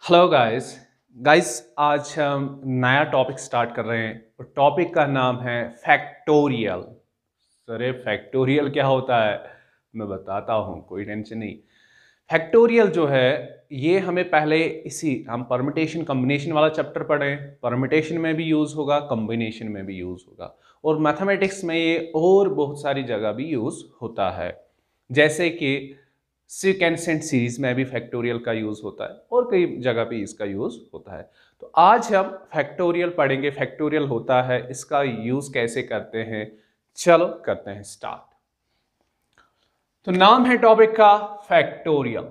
Hello guys आज हम नया टॉपिक स्टार्ट कर रहे हैं और टॉपिक का नाम है फैक्टोरियल। सर फैक्टोरियल क्या होता है मैं बताता हूँ, कोई टेंशन नहीं। फैक्टोरियल जो है ये हमें पहले हम परमिटेशन कॉम्बिनेशन वाला चैप्टर पढ़े। परमिटेशन में भी यूज़ होगा, कॉम्बिनेशन में भी यूज़ होगा और मैथमेटिक्स में ये और बहुत सारी जगह भी यूज़ होता है। जैसे कि सिकेंसेंट सीरीज में भी फैक्टोरियल का यूज होता है और कई जगह पे इसका यूज होता है। तो आज हम फैक्टोरियल पढ़ेंगे, फैक्टोरियल होता है, इसका यूज कैसे करते हैं। चलो करते हैं स्टार्ट। तो नाम है टॉपिक का फैक्टोरियल।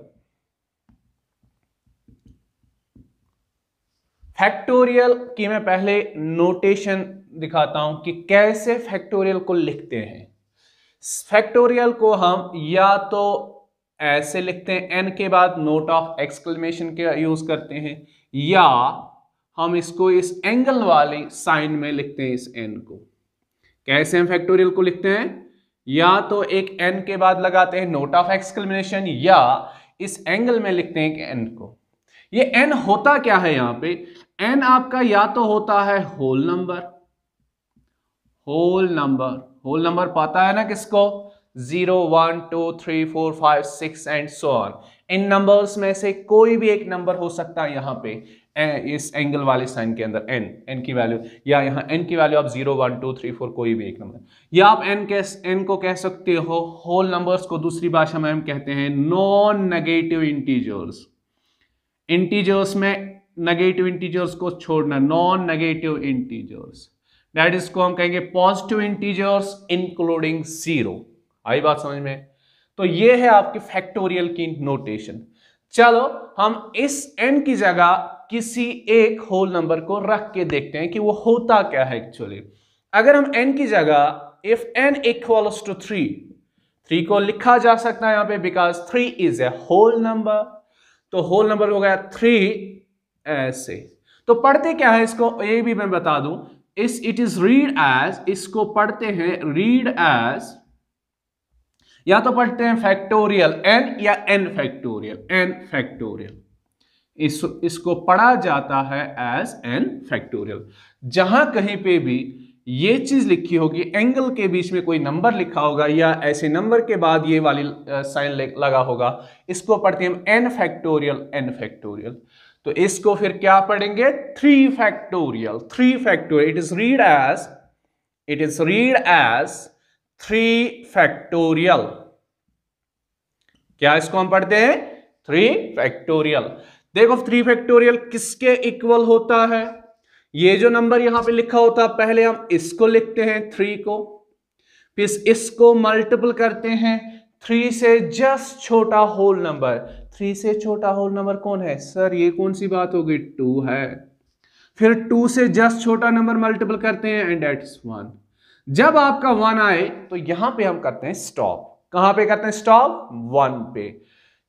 फैक्टोरियल की मैं पहले नोटेशन दिखाता हूं कि कैसे फैक्टोरियल को लिखते हैं। फैक्टोरियल को हम या तो ऐसे लिखते हैं, एन के बाद नोट ऑफ एक्सक्लेमेशन का यूज करते हैं, या हम इसको इस एंगल वाली साइन में लिखते हैं। इस एन को कैसे हम फैक्टोरियल को लिखते हैं, या तो एक एन के बाद लगाते हैं नोट ऑफ एक्सक्लेमेशन, या इस एंगल में लिखते हैं कि एन को। ये एन होता क्या है यहां पे, एन आपका या तो होता है होल नंबर। होल नंबर पता है ना किसको, 0 1 2 3 4 5 6 and so on. In numbers में से कोई भी एक नंबर हो सकता है यहां पे इस एंगल वाले साइन के अंदर। एन की वैल्यू, या यहां एन की वैल्यू आप 0 1 2 3 4 कोई भी एक नंबर, या आप एन को कह सकते हो। होल नंबर्स को दूसरी भाषा में हम कहते हैं नॉन नेगेटिव इंटीजर्स। इंटीजर्स में नेगेटिव इंटीजर्स को छोड़ना, non negative integers, that is को हम कहेंगे पॉजिटिव इंटीजर्स इंक्लूडिंग 0। आई बात समझ में। तो ये है आपकी फैक्टोरियल की नोटेशन। चलो हम इस n की जगह किसी एक होल नंबर को रख के देखते हैं कि वो होता क्या है एक्चुअली। अगर हम n की जगह इफ n इक्वल्स टू 3 को लिखा जा सकता है यहां पे, because 3 is a whole number. तो होल नंबर हो गया 3 ऐसे। तो पढ़ते क्या है इसको, ये भी मैं बता दूं, इट इज रीड एज, इसको पढ़ते हैं रीड एज, या तो पढ़ते हैं फैक्टोरियल n या n फैक्टोरियल। इसको पढ़ा जाता है एज n फैक्टोरियल। जहां कहीं पे भी ये चीज लिखी होगी, एंगल के बीच में कोई नंबर लिखा होगा या ऐसे नंबर के बाद ये वाली साइन लगा होगा, इसको पढ़ते हैं n फैक्टोरियल। तो इसको फिर क्या पढ़ेंगे, 3 factorial. It is read as 3 factorial. क्या इसको हम पढ़ते हैं 3 फैक्टोरियल। देखो 3 फैक्टोरियल किसके इक्वल होता है, ये जो नंबर यहां पे लिखा होता है, पहले हम इसको लिखते हैं 3 को, फिर इसको मल्टीपल करते हैं 3 से जस्ट छोटा होल नंबर। 3 से छोटा होल नंबर कौन है सर, ये कौन सी बात होगी, 2 है। फिर 2 से जस्ट छोटा नंबर मल्टीपल करते हैं एंड दैट्स 1। जब आपका 1 आए तो यहां पे हम करते हैं स्टॉप। कहां पे करते हैं स्टॉप, 1 पे।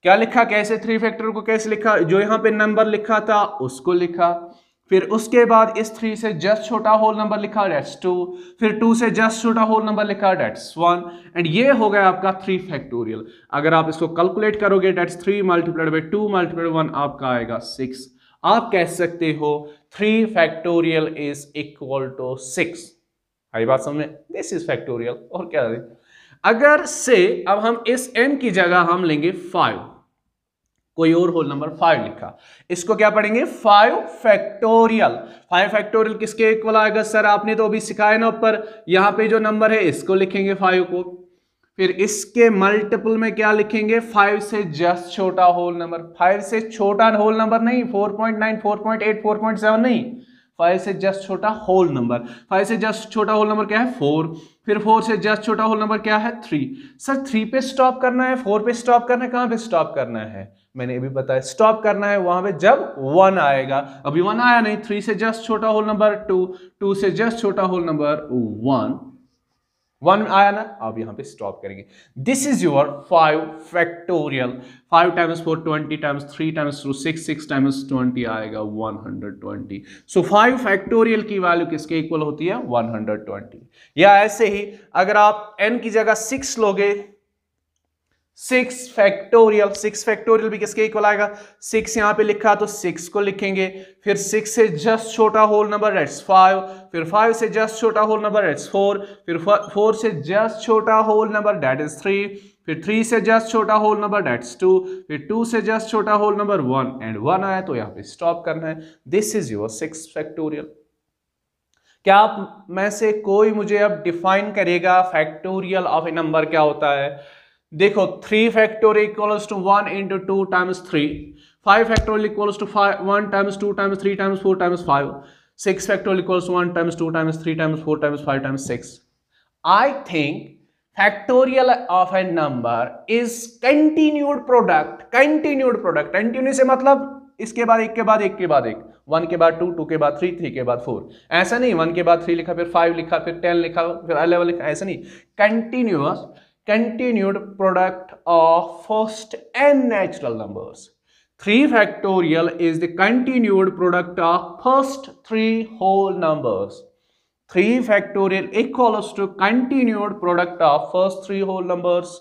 क्या लिखा, कैसे 3 फैक्टोरियल को कैसे लिखा, जो यहां पे नंबर लिखा था उसको लिखा, फिर उसके बाद इस 3 से जस्ट छोटा होल नंबर लिखा, दैट्स 2, फिर 2 से जस्ट छोटा होल नंबर लिखा, दैट्स 1, एंड ये हो गया आपका 3 फैक्टोरियल। अगर आप इसको कैलकुलेट करोगे, that's 3 multiplied by 2 multiplied by 1 आपका आएगा 6। आप कह सकते हो 3 फैक्टोरियल इज इक्वल टू 6। आई बात समझ में, दिस इज फैक्टोरियल। और क्या है, अगर से अब हम इस n की जगह हम लेंगे 5, कोई और होल नंबर 5 लिखा, इसको क्या पढ़ेंगे 5 फैक्टोरियल। 5 फैक्टोरियल किसके इक्वल आएगा सर, आपने तो अभी सिखाया ना ऊपर, यहां पे जो नंबर है इसको लिखेंगे 5 को, फिर इसके मल्टीपल में क्या लिखेंगे, 5 से जस्ट छोटा होल नंबर। 5 से छोटा होल नंबर नहीं, 4.9 4.8 4.7 नहीं, 5 से जस्ट छोटा होल नंबर। 5 से जस्ट छोटा होल नंबर क्या है 4, फिर 4 से जस्ट छोटा होल नंबर क्या है 3। सर 3 पे स्टॉप करना है, 4 पे स्टॉप करना है, कहां पे स्टॉप करना है, मैंने अभी बताया स्टॉप करना है वहां पे जब 1 आएगा। अभी 1 आया नहीं, 3 से जस्ट छोटा होल नंबर 2, 2 से जस्ट छोटा होल नंबर 1 आया ना, अब यहां पे स्टॉप करेंगे। This is your 5 factorial. 5 times 4 20 times 3 times 2 6, 6 times 20 आएगा 120। सो 5 फैक्टोरियल की वैल्यू किसके इक्वल होती है 120। या ऐसे ही अगर आप n की जगह 6 लोगे, 6 फैक्टोरियल, 6 फैक्टोरियल भी किसके इक्वल आएगा, 6 यहां पे लिखा तो 6 को लिखेंगे, फिर 6 से जस्ट छोटा होल नंबर दैट्स 5, फिर 5 से जस्ट छोटा होल नंबर दैट्स 4, फिर 4 से जस्ट छोटा होल नंबर दैट इज 3, फिर 3 से जस्ट छोटा होल नंबर दैट्स 2, फिर 2 से जस्ट छोटा होल नंबर 1 एंड 1 आया तो यहां पे स्टॉप करना है। This is your 6 factorial. क्या आप में से कोई मुझे अब डिफाइन करेगा फैक्टोरियल ऑफ ए नंबर क्या होता है? देखो 3 factorial equals to 1 into 2 times 3, 5 factorial equals to 1 times 2 times 3 times 4 times 5, 6 factorial equals to 1 times 2 times 3 times 4 times 5 times 6. I think factorial of a number is continued product. Continuous से मतलब इसके बाद एक के बाद एक के बाद एक, 1 के बाद 2, 2 के बाद 3, 3 के बाद 4, ऐसा नहीं 1 के बाद 3 लिखा फिर 5 लिखा फिर 10 लिखा फिर 11 लिखा, ऐसा नहीं। continued product of first n natural numbers. 3 factorial is the continued product of first 3 whole numbers. 3 factorial equals to continued product of first 3 whole numbers.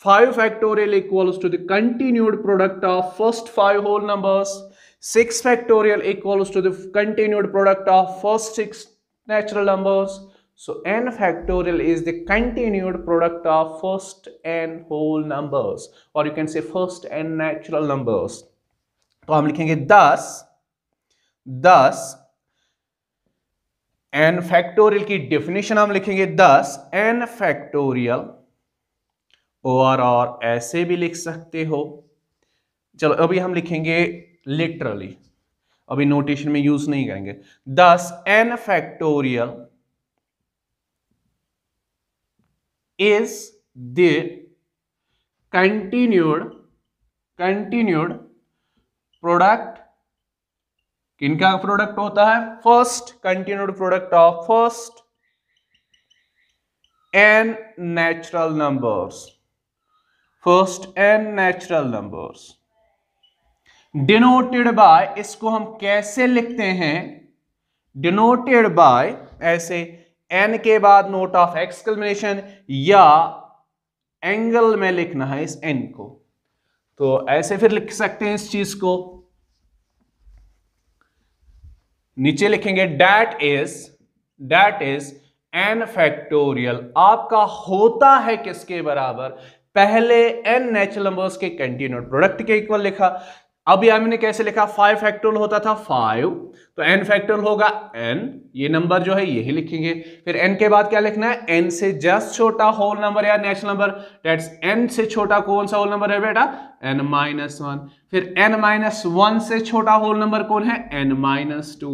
5 factorial equals to the continued product of first 5 whole numbers. 6 factorial equals to the continued product of first 6 natural numbers. So n factorial is the continued product of first n whole numbers, or you can say first n natural numbers. तो हम लिखेंगे thus n factorial की definition हम लिखेंगे thus n factorial, और ऐसे भी लिख सकते हो। चलो अभी हम लिखेंगे लिटरली, अभी नोटेशन में यूज नहीं करेंगे। thus n factorial is the continued product, किनका प्रोडक्ट होता है? First continued product of first n natural numbers, first n natural numbers denoted by, इसको हम कैसे लिखते हैं? denoted by ऐसे n के बाद नोट ऑफ एक्सक्लेमेशन या एंगल में लिखना है इस n को, तो ऐसे फिर लिख सकते हैं इस चीज को। नीचे लिखेंगे दैट इज n फैक्टोरियल आपका होता है किसके बराबर? पहले n नेचुरल नंबर्स के कंटिन्यूड प्रोडक्ट के इक्वल लिखा। अभी हमने कैसे लिखा? 5 फैक्टोरियल होता था 5, तो n फैक्टोरियल होगा n, ये नंबर जो है यही लिखेंगे। फिर n के बाद क्या लिखना है? n से जस्ट छोटा होल नंबर या नेचुरल नंबर, दैट्स n से छोटा कौन सा होल नंबर है बेटा? n-1। फिर n-1 से छोटा होल नंबर कौन है? n-2।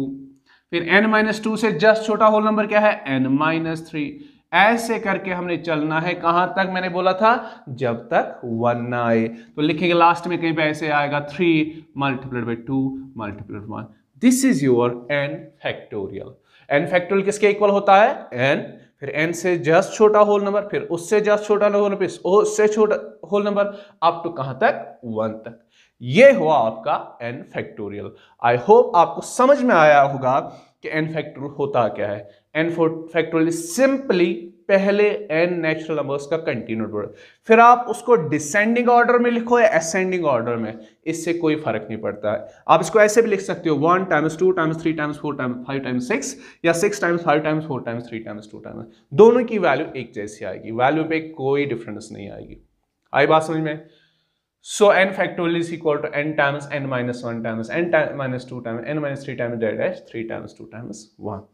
फिर n-2 से जस्ट छोटा होल नंबर क्या है? n-3। ऐसे करके हमने चलना है कहां तक? मैंने बोला था जब तक 1 ना आए। तो लिखेंगे लास्ट में कहीं पे ऐसे आएगा 3 multiplied by 2 multiplied 1। This is your n factorial. n factorial किसके इक्वल होता है? n, फिर n से जस्ट छोटा होल नंबर, फिर उससे जस्ट छोटा होल नंबर, उससे छोटा होल नंबर, अप टू कहां तक? 1 तक। ये हुआ आपका n फैक्टोरियल। आई होप आपको समझ में आया होगा कि n फैक्टोरियल होता क्या है। n फैक्टोरियल सिंपली पहले n नेचुरल नंबर्स का कंटिन्यूड प्रोडक्ट, फिर आप उसको डिसेंडिंग ऑर्डर में लिखो या असेंडिंग ऑर्डर में, इससे कोई फर्क नहीं पड़ता है। आप इसको ऐसे भी लिख सकते हो 1 times 2 times 3 times 4 times 5 times 6, या 6 times 5 times 4 times 3 times 2 times, दोनों की वैल्यू एक जैसी आएगी, वैल्यू पे कोई डिफरेंस नहीं आएगी। आई बात समझ में? So n factorial is equal to n times n-1 times n-2 times n-3 times dash 3 times 2 times 1.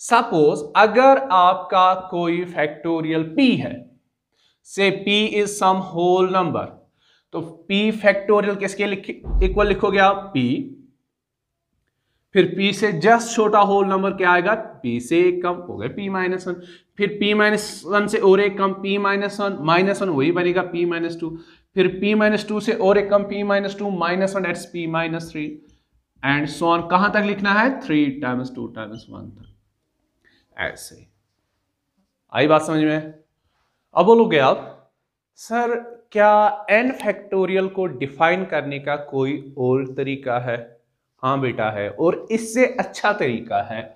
Suppose अगर आपका कोई फैक्टोरियल p है, से p is some whole number, तो p फैक्टोरियल किसके इक्वल लिखोगे आप? p, फिर p से जस्ट छोटा होल नंबर क्या आएगा? p से एक कम हो गया p-1, फिर p-1 से और एक कम p-1 वही बनेगा p-2, फिर p-2 से और एक कम p-2 -1 that's p-3 and so on. कहां तक लिखना है? 3 times 2 times 1 तक। ऐसे आई बात समझ में? अब बोलोगे आप सर क्या n फैक्टोरियल को डिफाइन करने का कोई और तरीका है? हाँ बेटा है, और इससे अच्छा तरीका है,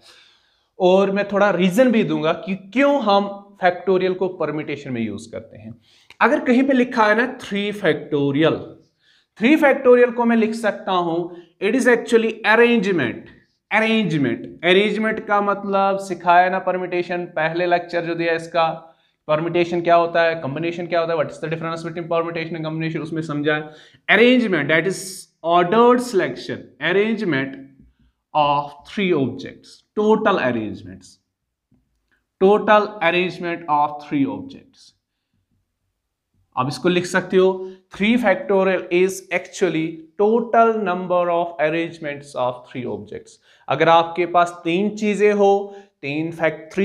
और मैं थोड़ा रीजन भी दूंगा कि क्यों हम फैक्टोरियल को परम्यूटेशन में यूज करते हैं। अगर कहीं पे लिखा है ना 3 फैक्टोरियल, 3 फैक्टोरियल को मैं लिख सकता हूं it is actually arrangement. Arrangement का मतलब सिखाया ना परम्यूटेशन, पहले लेक्चर जो दिया इसका, परम्यूटेशन क्या होता है, कॉम्बिनेशन क्या होता है, what is the difference between permutation and combination, उसमें समझाएं। Arrangement that is ordered selection, arrangement of 3 objects, total arrangement of 3 objects. आप इसको लिख सकते हो 3 factorial is actually total number of arrangements of 3 objects. अगर आपके पास 3 चीजें हो, 3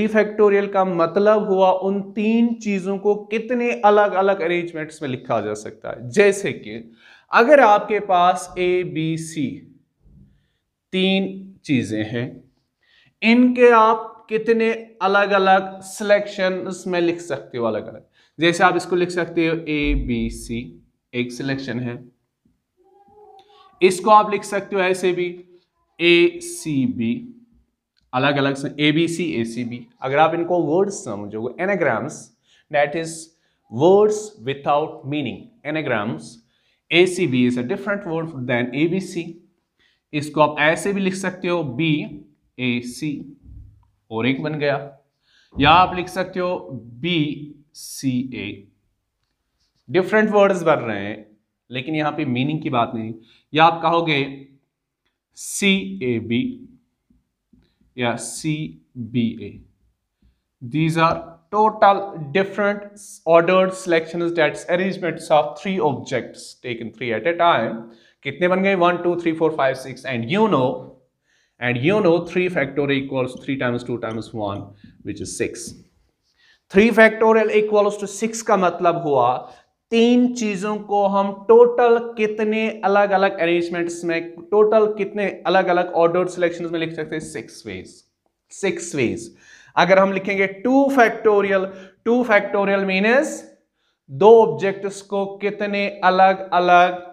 फैक्टोरियल का मतलब हुआ उन 3 चीजों को कितने अलग अलग अरेंजमेंट्स में लिखा जा सकता है। जैसे कि अगर आपके पास ABC 3 चीजें हैं, इनके आप कितने अलग अलग सिलेक्शंस में लिख सकते हो, अलग अलग। जैसे आप इसको लिख सकते हो ABC एक सिलेक्शन है, इसको आप लिख सकते हो ऐसे भी ACB, अलग अलग से ABC ACB। अगर आप इनको वर्ड्स समझोगे, anagrams that is words without meaning, anagrams, ACB is a different word than ABC। इसको आप ऐसे भी लिख सकते हो BAC और एक बन गया, या आप लिख सकते हो BCA। डिफरेंट वर्ड्स बन रहे हैं लेकिन यहां पे मीनिंग की बात नहीं। या आप कहोगे CAB या CBA। These are total different ordered selections, that's arrangements of 3 objects taken 3 at a time। कितने बन गए 1 2 3 4 5 6 and you know 3 factorial equals 3 times 2 times 1 which is 6। 3 factorial equals to 6 का मतलब हुआ 3 चीजों को हम टोटल कितने अलग अलग अरेंजमेंट्स में, टोटल कितने अलग अलग ऑर्डर्ड सिलेक्शंस में लिख सकते हैं, 6 वेज। अगर हम लिखेंगे 2 फैक्टोरियल मीन्स 2 ऑब्जेक्ट्स को कितने अलग अलग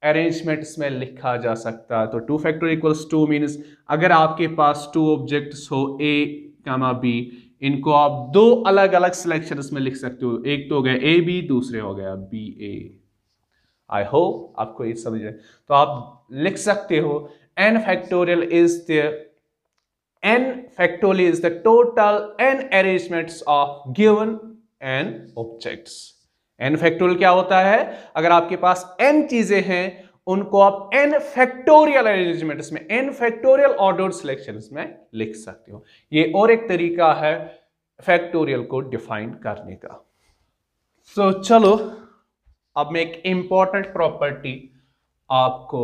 अरेंजमेंट्स में लिखा जा सकता है। तो 2 फैक्टोरियल इक्वल्स 2 मीन्स अगर आपके पास 2 ऑब्जेक्ट्स हो A, B, इनको आप 2 अलग अलग सिलेक्शंस में लिख सकते हो। एक तो हो गया AB, दूसरे हो गया BA। आई होप आपको ये समझ रहे। तो आप लिख सकते हो n factorial is the total n arrangements of given n objects. n factorial क्या होता है, अगर आपके पास n चीजें हैं उनको आप n फैक्टोरियल अरेंजमेंट्स में, n फैक्टोरियल ऑर्डर्ड सिलेक्शंस में लिख सकते हो। ये और एक तरीका है फैक्टोरियल को डिफाइन करने का। सो चलो अब मैं एक इंपॉर्टेंट प्रॉपर्टी आपको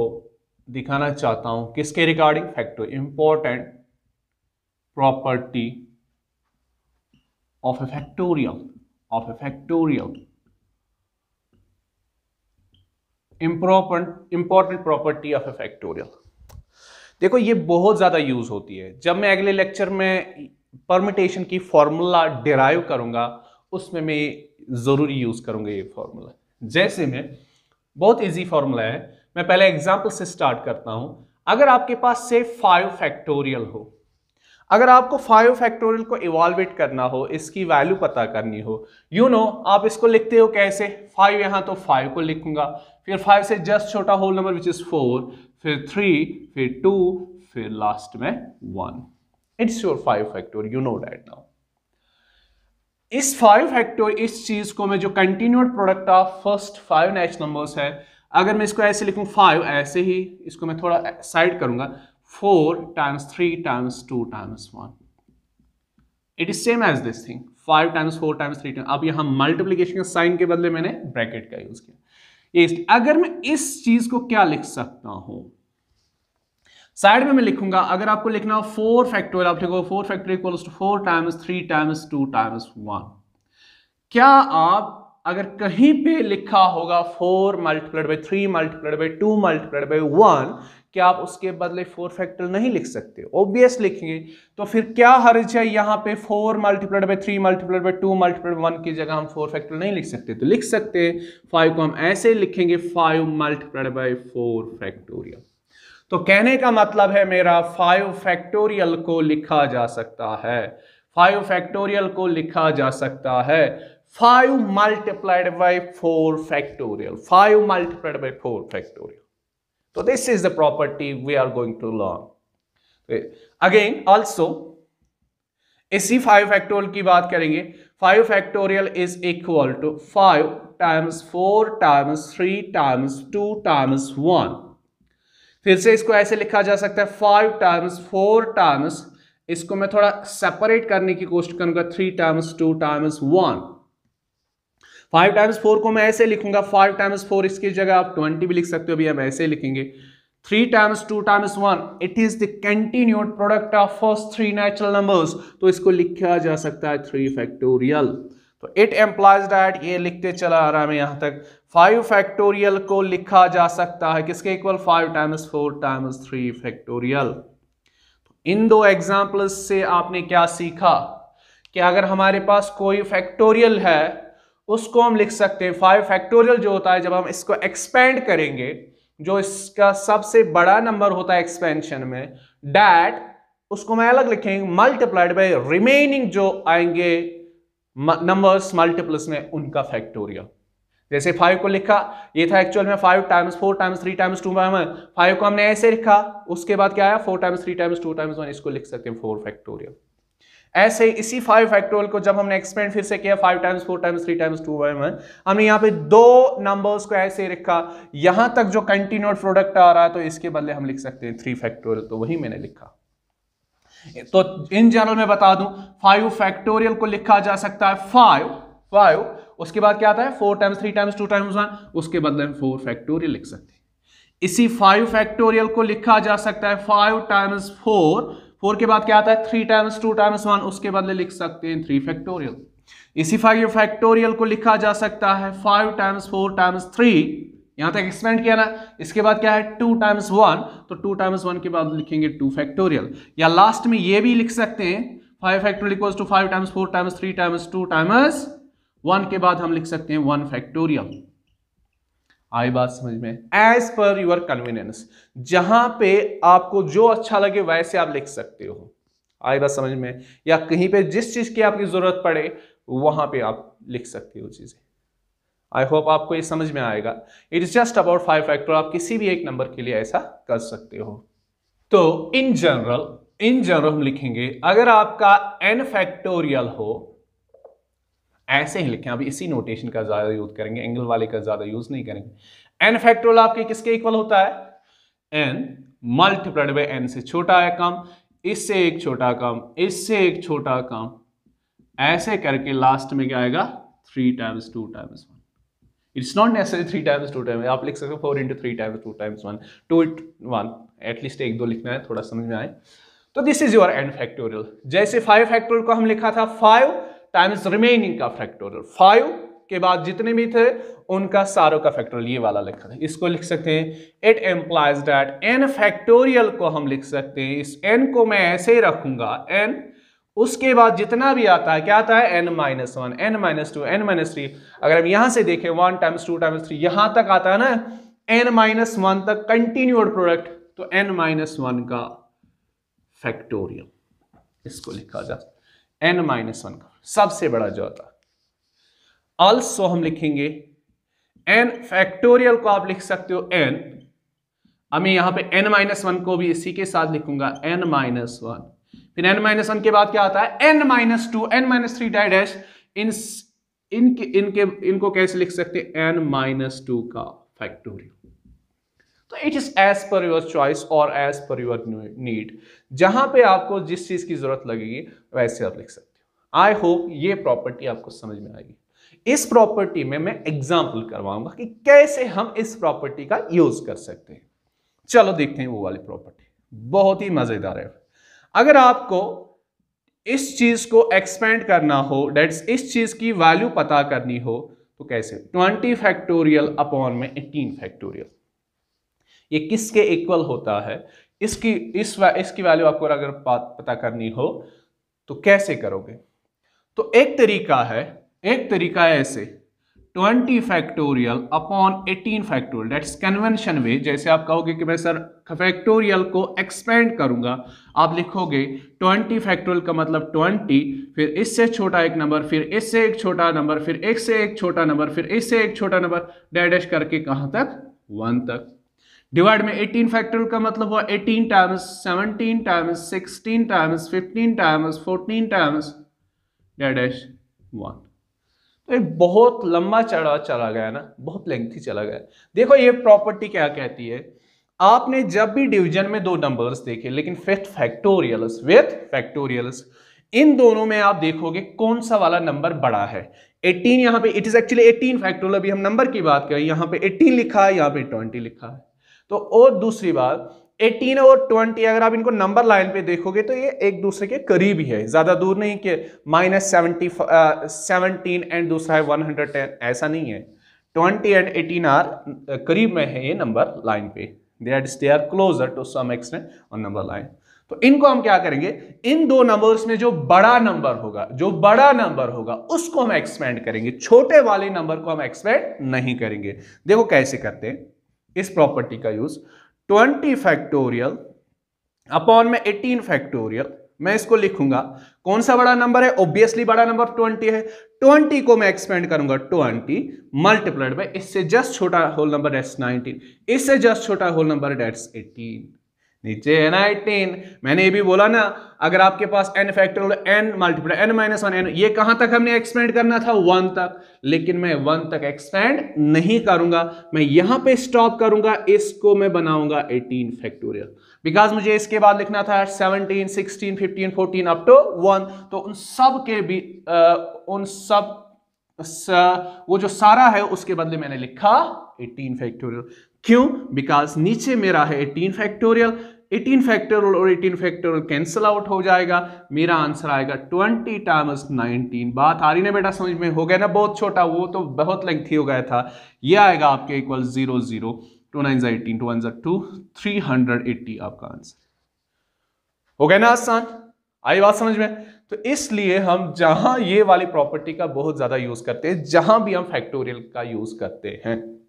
दिखाना चाहता हूं, किसके regarding, factorial, important property of A factorial, important property of A factorial. देखो ये बहुत ज्यादा यूज होती है। जब मैं अगले लेक्चर में परम्यूटेशन की फॉर्मूला डिराइव करूंगा उसमें मैं जरूरी यूज करूंगा ये फॉर्मूला। जैसे में बहुत इजी फॉर्मूला है, मैं पहले एग्जांपल से स्टार्ट करता हूं। अगर आपके पास से 5 फैक्टोरियल हो, अगर आपको 5 फैक्टोरियल को इवॉल्वेट करना हो, इसकी वैल्यू पता करनी हो, आप इसको लिखते हो कैसे, 5 यहां तो 5 को लिखूंगा, फिर 5 से जस्ट छोटा होल नंबर विच इज 4, फिर 3, फिर 2, फिर लास्ट में 1। It's your 5 factorial, you know that now. इस 5 फैक्टोरियल, इस चीज को मैं जो continued product of first 5 natural numbers है, अगर मैं इसको ऐसे लिखूं 5, ऐसे ही इसको मैं थोड़ा साइड करूंगा, 4 times 3 times 2 times 1, it is same as this thing, 5 times 4 times 3 times। अब यहां मल्टीप्लिकेशन के साइन के बदले मैंने ब्रैकेट का यूज किया। अगर मैं इस चीज को क्या लिख सकता हूं, साइड में मैं लिखूंगा, अगर आपको लिखना हो 4 फैक्टोरियल, आप लिखोगे 4 factorial equals to 4 times 3 times 2 times 1। क्या आप अगर कहीं पे लिखा होगा 4 multiplied by 3 multiplied by 2 multiplied by 1, क्या आप उसके बदले 4 फैक्टोरियल नहीं लिख सकते? ऑब्वियस लिखेंगे। तो फिर क्या हर्ज है यहाँ पे 4 multiplied by 3 multiplied by 2 multiplied by 1 की जगह हम 4 फैक्टोरियल नहीं लिख सकते? तो लिख सकते हैं, 5 को हम ऐसे लिखेंगे 5 multiplied by 4 फैक्टोरियल। तो कहने का मतलब है मेरा 5 फैक्टोरियल को लिखा जा सकता है, 5 फैक्टोरियल को लिखा जा सकता है 5 multiplied by 4 factorial. 5 multiplied by 4 factorial. So this is the property we are going to learn. Again also इसी 5 factorial की बात करेंगे. 5 factorial is equal to 5 times 4 times 3 times 2 times 1. फिर से इसको ऐसे लिखा जा सकता है 5 times 4 times, इसको मैं थोड़ा सेपरेट करने की कोशिश करूंगा, 3 times 2 times 1. 5 times 4 को मैं ऐसे लिखूंगा, 5 times 4 इसकी जगह आप 20 भी लिख सकते हो, अभी हम ऐसे लिखेंगे. 3 times 2 times 1, it is the continued product of first 3 natural numbers. तो इसको लिखा जा सकता है 3 factorial. तो it implies that, ये लिखते चला आ रहा है मैं यहां तक, 5 factorial को लिखा जा सकता है किसके इक्वल, 5 times 4 times 3 factorial. इन दो एग्जाम्पल्स से आपने क्या सीखा कि अगर हमारे पास कोई फैक्टोरियल है उसको हम लिख सकते हैं 5 फैक्टोरियल जो होता है, जब हम इसको एक्सपेंड करेंगे, जो इसका सबसे बड़ा नंबर होता है एक्सपेंशन में, डैट उसको मैं अलग लिखेंगे मल्टीप्लाइड बाय रिमेनिंग जो आएंगे नंबर्स मल्टीपल्स में, उनका फैक्टोरियल. जैसे 5 को लिखा, ये था एक्चुअल में 5 times 4 times 3 times 2 5 को हमने ऐसे लिखा, उसके बाद क्या आया 4 times 3 times 2 times 1, इसको लिख सकते हैं 4 फैक्टोरियल. ऐसे इसी 5 फैक्टोरियल को जब हमने एक्सपेंड फिर से किया 5 times 4 times 3 times 2 हमने यहाँ पे दो नंबर्स को ऐसे रखा, यहां तक जो कंटिन्यूड प्रोडक्ट आ रहा है तो इसके बदले हम लिख सकते हैं 3 फैक्टोरियल. तो वही मैंने लिखा. तो इन जनरल में बता दूं 5 फैक्टोरियल को लिखा जा सकता है 5, उसके बाद क्या आता है 4 times 3 times 2 times 1, उसके बदले में 4 फैक्टोरियल लिख सकते हैं. इसी 5 फैक्टोरियल को लिखा जा सकता है 5 times 4 के बाद क्या आता है 3 times 2 times 1, उसके बदले लिख सकते हैं 3 फैक्टोरियल. इसी 5 फैक्टोरियल को लिखा जा सकता है 5 times 4 times 3, यहां तक एक्सपेंड किया ना, इसके बाद क्या है 2 times 1, तो 2 times 1 के बाद लिखेंगे 2 फैक्टोरियल. या लास्ट में ये भी लिख सकते हैं 5 factorial equals to 5 times 4 times 3 times 2 times 1 के बाद हम लिख सकते हैं 1 फैक्टोरियल. आई बात समझ में? एज पर यूर कन्वीनियंस, जहां पे आपको जो अच्छा लगे वैसे आप लिख सकते हो. आई बात समझ में? या कहीं पे जिस चीज की आपकी जरूरत पड़े वहां पे आप लिख सकते हो चीजें. आई होप आपको ये समझ में आएगा. It is just about 5 factor, आप किसी भी एक नंबर के लिए ऐसा कर सकते हो. तो इन जनरल हम लिखेंगे अगर आपका n फैक्टोरियल हो, ऐसे ही लिखें, अभी इसी नोटेशन का ज्यादा यूज करेंगे, एंगल वाले का ज्यादा यूज नहीं करेंगे. n फैक्टोरियल आपके किसके इक्वल होता है, n मल्टीप्लाइड बाय n से छोटा है कम, इससे एक छोटा कम, इससे एक छोटा कम, ऐसे करके लास्ट में क्या आएगा 3 times 2 times 1. It's not necessary 3 times 2 times, आप लिख सकते हो 4 into 3 times 2 times 1, 2 into 1, at least 1-2 लिखना है थोड़ा समझ में आए. तो this is your n factorial. जैसे 5 फैक्टोरियल को हम लिखा था 5 टाइम्स रिमेनिंग का फैक्टोरियल, 5 के बाद जितने भी थे उनका सारों का फैक्टोरियल, ये वाला लिखा था, इसको लिख सकते हैं. It implies that n factorial को हम लिख सकते हैं, इस n को मैं ऐसे ही रखूंगा n, उसके बाद जितना भी आता है क्या आता है n-1, n-2, n-3. अगर हम यहां से देखें 1 times 2 times 3, यहां तक आता है ना n-1 तक कंटिन्यूड प्रोडक्ट, तो n-1 का फैक्टोरियल इसको लिखा जा सकता है, n-1 का सबसे बड़ा जो होता है. ऑल्सो हम लिखेंगे n फैक्टोरियल को आप लिख सकते हो n, अब मैं यहां पे n-1 को भी इसी के साथ लिखूंगा n-1, फिर n-1 के बाद क्या आता है n-2, n-3 डैश, इनको कैसे लिख सकते हैं n-2 का फैक्टोरियल. तो it is as per your choice और एज पर योर नीड, जहां पे आपको जिस चीज की जरूरत लगेगी वैसे आप लिख सकते हो. आई होप ये प्रॉपर्टी आपको समझ में आएगी. इस प्रॉपर्टी में मैं एग्जांपल करवाऊंगा कि कैसे हम इस प्रॉपर्टी का यूज कर सकते हैं. चलो देखते हैं वो वाली प्रॉपर्टी, बहुत ही मजेदार है. अगर आपको इस चीज को एक्सपेंड करना हो, डेट्स इस चीज की वैल्यू पता करनी हो, तो कैसे 20 फैक्टोरियल अपॉन में 18 फैक्टोरियल, ये किसके इक्वल होता है, इसकी वैल्यू आपको अगर पता करनी हो तो कैसे करोगे. तो एक तरीका है ऐसे 20 factorial upon 18 factorial, that's convention way. जैसे आप कहोगे कि मैं सर फैक्टोरियल को एक्सपेंड करूंगा, आप लिखोगे 20 फैक्टोरियल का मतलब 20, फिर इससे छोटा एक नंबर, फिर इससे एक छोटा नंबर, फिर एक से एक छोटा नंबर, फिर इससे एक छोटा नंबर, डैश करके कहां तक, 1 तक। डिवाइड में 18 फैक्टोरियल का मतलब हुआ 18 times 17 times 16 times 15 times 14 times dash 1। तो ये बहुत लंबा चढ़ा चला गया ना, बहुत लेंथी चला गया। देखो ये प्रॉपर्टी क्या कहती है, आपने जब भी डिवीजन में दो नंबर्स देखे लेकिन विथ फैक्टोरियल्स, इन दोनों में आप देखोगे कौन सा वाला नंबर बड़ा है। 18 यहां पे इट इज एक्चुअली 18 फैक्टोरियल, अभी हम नंबर की बात करें, यहां पे 18 लिखा है, यहां पे 20 लिखा है। तो और दूसरी बात, 18 और 20 अगर आप इनको नंबर लाइन पे देखोगे तो ये एक दूसरे के करीब ही है, ज्यादा दूर नहीं कि -17 एंड दूसरा है 110, ऐसा नहीं है। 20 एंड 18 आर करीब में है ये नंबर लाइन पे, they are closer to some extent on number line. तो इनको हम क्या करेंगे, इन दो नंबर्स में जो बड़ा नंबर होगा उसको हम एक्सपेंड करेंगे, छोटे वाले नंबर को हम एक्सपेंड नहीं करेंगे। देखो कैसे करते हैं इस प्रॉपर्टी का यूज। 20 फैक्टोरियल अपॉन में 18 फैक्टोरियल, मैं इसको लिखूंगा, कौन सा बड़ा नंबर है, ऑब्वियसली बड़ा नंबर 20 है। 20 को मैं एक्सपेंड करूंगा 20 मल्टीप्लाइड बाय इससे जस्ट छोटा होल नंबर दैट्स 19, इससे जस्ट छोटा होल नंबर दैट्स 18, नीचे है ना 18। मैंने ये भी बोला ना, अगर आपके पास n factorial n multiply n-1 n, ये कहां तक हमने एक्सपेंड करना था, 1 तक, लेकिन मैं 1 तक एक्सपेंड नहीं करूंगा, मैं यहां पे स्टॉप करूंगा, इसको मैं बनाऊंगा 18 फैक्टोरियल, बिकॉज मुझे इसके बाद लिखना था 17 16 15 14 अप टू 1। तो उन सब के भी वो जो सारा है उसके बदले मैंने लिखा 18 फैक्टोरियल। क्यों? बिकॉज नीचे मेरा है 18 फैक्टोरियल, 18 फैक्टोरियल और 18 फैक्टोरियल कैंसिल आउट हो जाएगा, मेरा आंसर आएगा 20 टाइम्स 19। बात आ रही ना बेटा, समझ में? हो गया ना, बहुत छोटा, वो तो बहुत लेंथी हो गया था। ये आएगा आपके इक्वल 0 0 2 9 18 2 1 2 380, आपका आंसर हो गया ना आसान। आई बात समझ में? तो इसलिए हम जहां ये वाली प्रॉपर्टी का बहुत ज्यादा यूज करते हैं, जहां भी हम फैक्टोरियल का यूज करते हैं,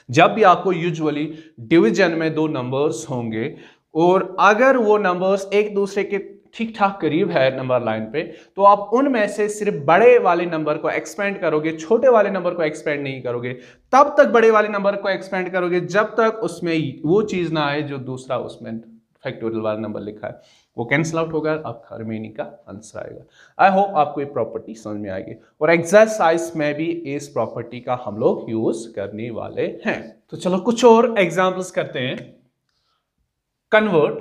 जब भी आपको यूजुअली डिवीजन में दो नंबर्स होंगे और अगर वो नंबर्स एक दूसरे के ठीक ठाक करीब है नंबर लाइन पे, तो आप उनमें से सिर्फ बड़े वाले नंबर को एक्सपेंड करोगे, छोटे वाले नंबर को एक्सपेंड नहीं करोगे। तब तक बड़े वाले नंबर को एक्सपेंड करोगे जब तक उसमें वो चीज ना आए जो दूसरा उसमें फैक्टोरियल वाला नंबर लिखा है, वो कैंसिल आउट होगा, आपका रिमेनिंग का आंसर आएगा। आई होप आपको ये प्रॉपर्टी समझ में आएगी, और एक्सरसाइज में भी इस प्रॉपर्टी का हम लोग यूज करने वाले हैं। तो चलो कुछ और एग्जांपल्स करते हैं। Convert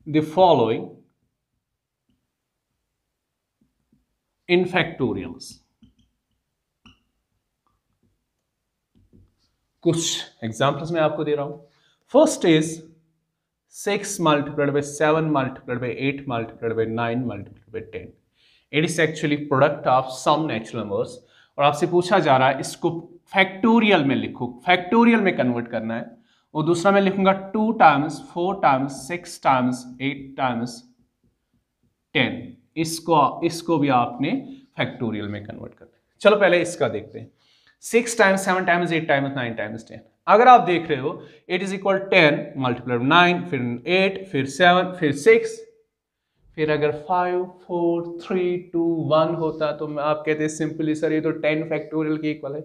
the following in factorials. कुछ एग्जांपल्स मैं आपको दे रहा हूं। First is 6 multiplied by 7 multiplied by 8 multiplied by 9 multiplied by 10. It is actually product of some natural numbers। और आपसे पूछा जा रहा है इसको फैक्टोरियल में लिखो, फैक्टोरियल में कन्वर्ट करना है। और दूसरा मैं लिखूंगा 2 टाइम्स 4 टाइम्स 6 टाइम्स 8 टाइम्स 10। इसको भी आपने फैक्टोरियल में कन्वर्ट करना है। चलो पहले इसका देखते हैं। 6 टाइम्स 7 टाइम्स 8 टाइम्स 9 टाइम्स 10। अगर आप देख रहे हो इट इज इक्वल 10 मल्टीप्लाई 9 फिर 8 फिर 7 फिर 6, फिर अगर 5 4 3 2 1 होता तो आप कहते सिंपली सर ये तो 10 फैक्टोरियल के इक्वल है।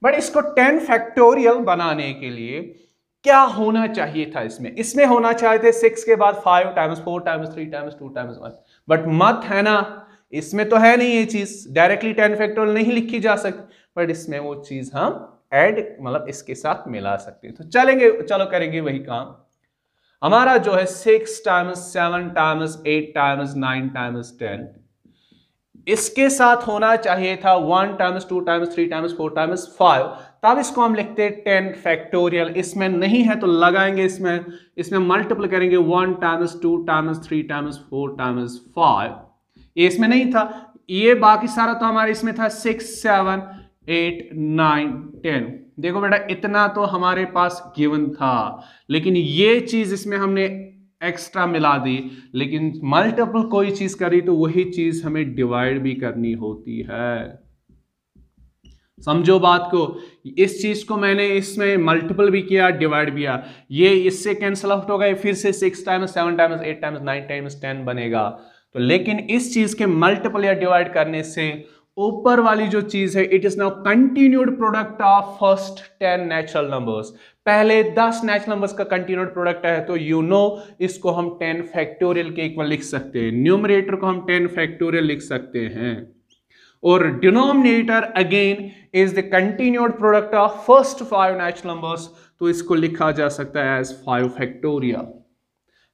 बट इसको 10 फैक्टोरियल बनाने के लिए क्या होना चाहिए था, इसमें होना चाहिए थे 6 के बाद 5 times 4 times 3 times 2 times 1, but मत है ना, इसमें तो है नहीं ये चीज, डायरेक्टली 10 फैक्टोरियल नहीं लिखी जा सकती, बट इसमें वो चीज हम ऐड मतलब इसके साथ मिला सकते हैं। तो चलो करेंगे वही काम। हमारा जो है 6 टाइम्स 7 टाइम्स 8 टाइम्स 9 टाइम्स 10, इसके साथ होना चाहिए था 1 टाइम्स 2 टाइम्स 3 टाइम्स 4 टाइम्स 5, तब इसको हम लिखते हैं 10 फैक्टोरियल। इसमें नहीं है तो लगाएंगे, इसमें मल्टीप्लाई करेंगे 1 टाइम्स 2 टाइम्स 3 टाइम्स 4 टाइम्स 5। ये इसमें नहीं था, ये बाकी सारा तो हमारे इसमें था 6 7 8 9 10। देखो बेटा इतना तो हमारे पास गिवन था, लेकिन ये चीज इसमें हमने एक्स्ट्रा मिला दी, लेकिन मल्टीपल कोई चीज करी तो वही चीज हमें डिवाइड भी करनी होती है। समझो बात को, इस चीज को मैंने इसमें मल्टीपल भी किया, डिवाइड भी किया, ये इससे कैंसिल आउट होगा, फिर से 6 टाइम्स 7 टाइम्स 8 टाइम्स 9 टाइम्स 10 बनेगा। तो लेकिन इस चीज के मल्टीपल या डिवाइड करने से ऊपर वाली जो चीज है, it is now continued product of first 10 natural numbers. पहले 10 नेचुरल नंबर्स का कंटिन्यूड प्रोडक्ट है, तो यू नो इसको हम 10 फैक्टोरियल के इक्वल लिख सकते हैं। न्यूमरेटर को हम 10 फैक्टोरियल लिख सकते हैं, और denominator again is the continued product of first 5 natural numbers, तो इसको लिखा जा सकता है as 5 factorial.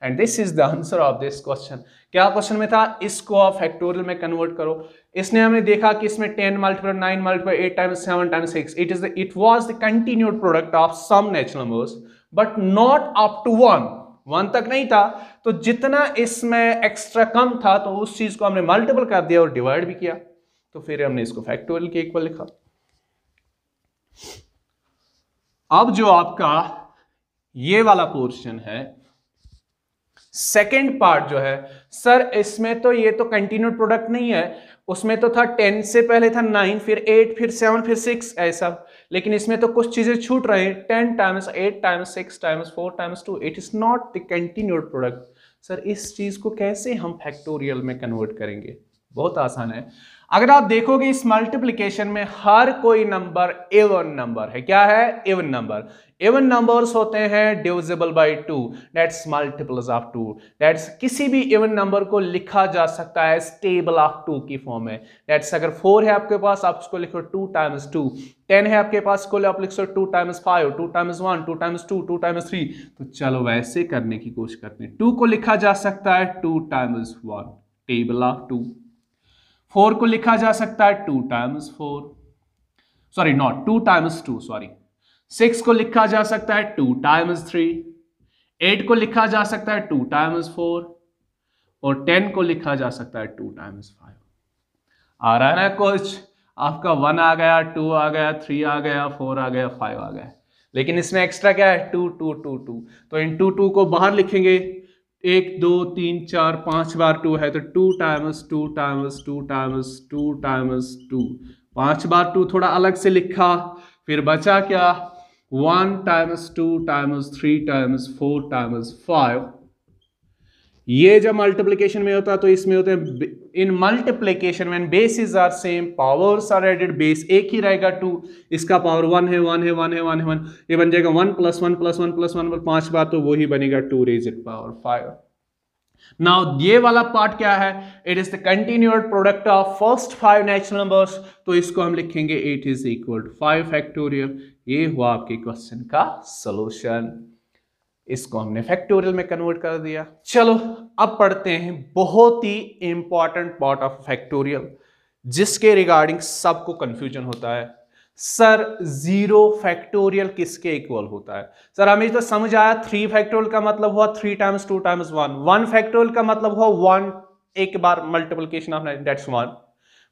And this is the answer of this question. क्या क्वेश्चन में था, इसको आप फैक्टोरियल में कन्वर्ट करो। इसने हमने देखा कि इसमें 10 multiply 9 multiply 8 times 7 times 6, it was the continued product of some natural numbers but not up to 1 तक नहीं था। तो जितना इसमें एक्स्ट्रा कम था, तो उस चीज को हमने मल्टीपल कर दिया और डिवाइड भी किया, तो फिर हमने इसको फैक्टोरियल के इक्वल लिखा। अब जो आपका ये वाला पोर्शन है, सेकेंड पार्ट जो है, सर इसमें तो ये तो कंटिन्यूड प्रोडक्ट नहीं है, उसमें तो था 10 से पहले था 9 फिर 8 फिर 7 फिर 6 ऐसा, लेकिन इसमें तो कुछ चीजें छूट रहे हैं, 10 times 8 times 6 times 4 times 2, it is not the continued product. Sir इस चीज को कैसे हम फैक्टोरियल में कन्वर्ट करेंगे? बहुत आसान है। अगर आप देखोगे इस मल्टीप्लिकेशन में हर कोई नंबर इवन नंबर है। क्या है? Even number. इवन नंबर्स होते हैं divisible by 2, that's multiples of 2, that's किसी भी इवन नंबर को लिखा जा सकता है टेबल ऑफ 2 की फॉर्म में। दैट्स अगर 4 है आपके पास, आप उसको लिखो 2 टाइम्स 2, 10 है आपके पास, को आप लिखो 2 टाइम्स 5, 2 टाइम्स 1, 2 टाइम्स 2, 2 टाइम्स 3। तो चलो वैसे करने की कोशिश करते हैं। 2 को लिखा जा सकता है 2 टाइम्स 1, टेबल ऑफ 2। 4 को लिखा जा सकता है 2 times 4, sorry not 2 times 2, sorry. 6 को लिखा जा सकता है 2 टाइम्स 3, 8 को लिखा जा सकता है 2 टाइम्स 4, और 10 को लिखा जा सकता है 2 टाइम्स 5। आ रहा है ना कुछ? आपका 1 आ गया, 2 आ गया, 3 आ गया, 4 आ गया, 5 आ गया, लेकिन इसमें एक्स्ट्रा क्या है? 2 2 2 2। तो इन 2 को बाहर लिखेंगे, 1 2 3 4 5 बार 2 है, तो 2 टाइम्स 2 टाइम्स 2 टाइम्स 2 टाइम्स 2, 5 बार 2 थोड़ा अलग से लिखा, फिर बचा क्या? 1 टाइम्स 2 टाइम्स 3 टाइम्स 4 टाइम्स 5। ये जब मल्टीप्लिकेशन में होता है तो इसमें होते हैं in multiplication when bases are same, powers are added, base एक ही रहेगा 2, इसका पावर 1 है 1 है 1 है 1 है 1, ये बन जाएगा 1 + 1 + 1 + 1 5 बार, तो वही बनेगा 2 raised power 5। नाउ ये वाला पार्ट क्या है? It is the continued product of first 5 natural numbers, तो इसको हम लिखेंगे it is equal to 5 factorial. ये हुआ आपके क्वेश्चन का सॉल्यूशन। इसको हमने फैक्टोरियल में कन्वर्ट कर दिया। चलो अब पढ़ते हैं बहुत ही इंपॉर्टेंट पार्ट ऑफ फैक्टोरियल, जिसके रिगार्डिंग सबको कंफ्यूजन होता है। सर 0 फैक्टोरियल किसके इक्वल होता है? सर हमें तो समझ आया 3 फैक्टोरियल का मतलब हुआ 3 टाइम्स 2 टाइम्स 1, 1 फैक्टोरियल का मतलब हुआ 1 एक बार multiplication of 9, that's 1।